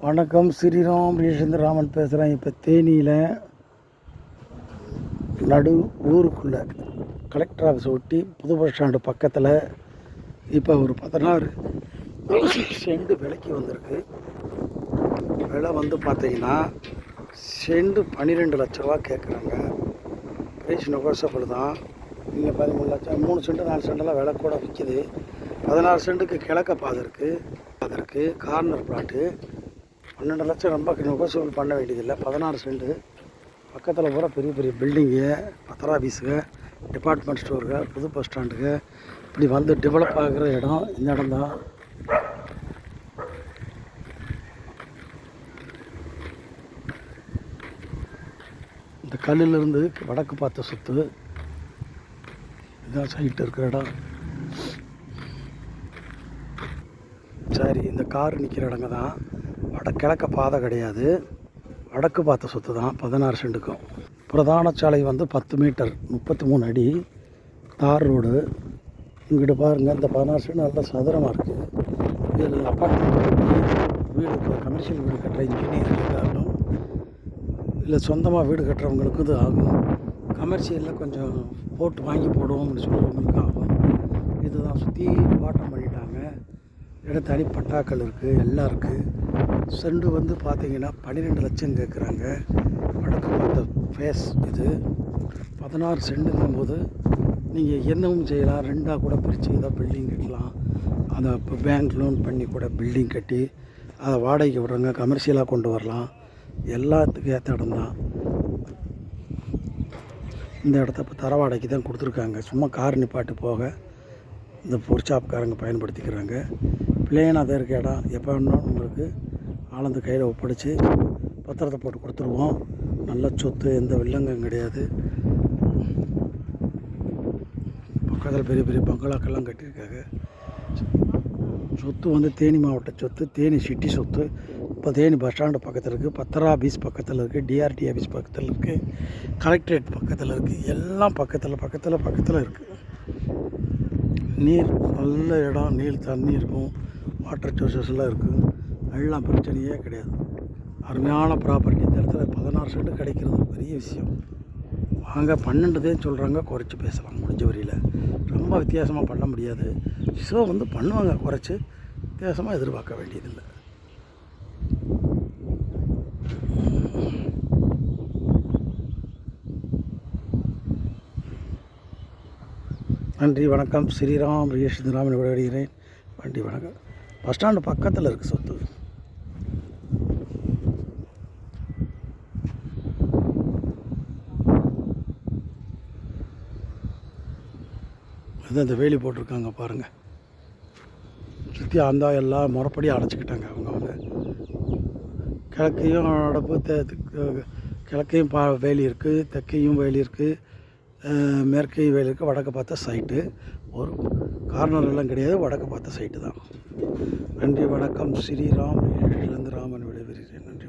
வணக்கம், ஸ்ரீராம் ராமன் பேசுகிறேன். இப்போ தேனியில் ஊருக்குள்ளே கலெக்டர் ஆஃபீஸ் ஒட்டி புது பஸ் ஸ்டாண்டு பக்கத்தில் இப்போ ஒரு 16 செண்டு விலைக்கு வந்திருக்கு. விலை வந்து பார்த்தீங்கன்னா செண்டு 12 லட்ச ரூபா கேட்குறாங்க. ப்ரைஸ் நெகோஷியபிள் தான். இங்கே 13 லட்சம், 3 செண்டு 4 செண்டெல்லாம் விலை கூட விற்கிது. 16 செண்டுக்கு கிழக்க பாதை இருக்குது, கார்னர் பிளாட்டு. 12 லட்சம் ரொம்ப நெகோஷியபிள் பண்ண வேண்டியதில்லை. 16 செண்டு பக்கத்தில் பூரா பெரிய பெரிய பில்டிங்கு, பத்திர ஆஃபீஸுங்க, டிபார்ட்மெண்ட் ஸ்டோருங்க, புது பஸ் ஸ்டாண்டுங்க, இப்படி வந்து டெவலப் ஆகிற இடம் இந்த இடம் தான். இந்த கல்லிலிருந்து வடக்கு பார்த்த சுற்று இதான் சைட்டு இருக்கிற இடம். சரி, இந்த கார் நிற்கிற இடங்க தான். கிழக்க பாதை கிடையாது, வடக்கு பார்த்த சொத்து தான். 16 செண்டுக்கும். பிரதான சாலை வந்து 10 மீட்டர் 33 அடி தார் ரோடு. இங்கிட்டு பாருங்கள், இந்த 16 செண்டு நல்ல சதுரமாக இருக்குது. இதில் அப்பார்ட்மெண்ட் கட்டி வீடு, கமர்ஷியல் வீடு கட்டுற இன்ஜினியருக்கு ஆகும், இல்லை சொந்தமாக வீடு கட்டுறவங்களுக்கு இது ஆகும். கமர்ஷியலில் கொஞ்சம் போட்டு வாங்கி போடுவோம்னு சொல்கிறவங்களுக்கு ஆகும். இதுதான் சுற்றி பாட்டம் பண்ணிட்டாங்க. இடம் தனி பட்டாக்கள் இருக்குது, எல்லாம் இருக்குது. செண்டு வந்து பார்த்திங்கன்னா 12 லட்சம் கேட்குறாங்க. வடக்கு பார்த்த ஃபேஸ் இது. 16 செண்டுங்கும்போது நீங்கள் என்னவும் செய்யலாம். 2ஆக கூட பிரித்து ஏதோ பில்டிங் கட்டலாம். அதை இப்போ பேங்க் லோன் பண்ணி கூட பில்டிங் கட்டி அதை வாடகைக்கு விடுறாங்க, கமர்ஷியலாக கொண்டு வரலாம். எல்லாத்துக்கும் ஏற்ற இடம் தான். இந்த இடத்த இப்போ தர வாடகைக்கு தான் கொடுத்துருக்காங்க. சும்மா கார் நிப்பாட்டு போக இந்த பொர்ச்சாப்காரங்க பயன்படுத்திக்கிறாங்க. பிளேனாக தான் இருக்க இடம். எப்போ வேணாலும் உங்களுக்கு ஆனந்த கையில் ஒப்படைச்சி பத்திரத்தை போட்டு கொடுத்துருவோம். நல்ல சொத்து, எந்த வில்லங்கம் கிடையாது. பக்கத்தில் பெரிய பெரிய பங்களாக்கெல்லாம் கட்டியிருக்காங்க. சொத்து வந்து தேனி மாவட்ட சொத்து, தேனி சிட்டி சொத்து. இப்போ தேனி பஸ் ஸ்டாண்டு பக்கத்தில் இருக்குது, பத்திர ஆஃபீஸ் பக்கத்தில் இருக்குது, டிஆர்டி ஆஃபீஸ் பக்கத்தில் இருக்குது, கலெக்டரேட் பக்கத்தில் இருக்குது. எல்லாம் பக்கத்தில் இருக்குது. நீர் நல்ல இடம், நீர் தண்ணி இருக்கும், வாட்டர் சோர்சஸ்லாம் இருக்குது. எல்லாம் பிரச்சனையே கிடையாது. அருமையான ப்ராப்பர்ட்டி. இந்த இடத்துல 16 செண்டு கிடைக்கிறது பெரிய விஷயம். வாங்க, 12 சொல்கிறாங்க, குறைச்சி பேசலாம் முடிஞ்ச வரையில். ரொம்ப வித்தியாசமாக பண்ண முடியாது. ஸோ வந்து பண்ணுவாங்க, குறைச்சி வித்தியாசமாக எதிர்பார்க்க வேண்டியதில்லை. நன்றி, வணக்கம். ஸ்ரீராம் ராமன் விடைகிறேன். நன்றி, வணக்கம். பஸ் ஸ்டாண்டு பக்கத்தில் இருக்குது சொத்து. அதுதான் இந்த வேலி போட்டிருக்காங்க பாருங்கள். சுற்றி அந்த எல்லாம் முறைப்படி அடைச்சிக்கிட்டாங்க. அவங்க கிழக்கையும் அடப்பு, கிழக்கையும் வேலி இருக்குது, தெற்கையும் வேலி இருக்குது, மேற்கையும் வேலி இருக்குது. வடக்கு பார்த்த சைட்டு, ஒரு கார்னர் எல்லாம் கிடையாது, வடக்கு பார்த்த சைட்டு தான். நன்றி, வணக்கம். ஸ்ரீராம் ராமன் விடைபெறுகிறேன். நன்றி.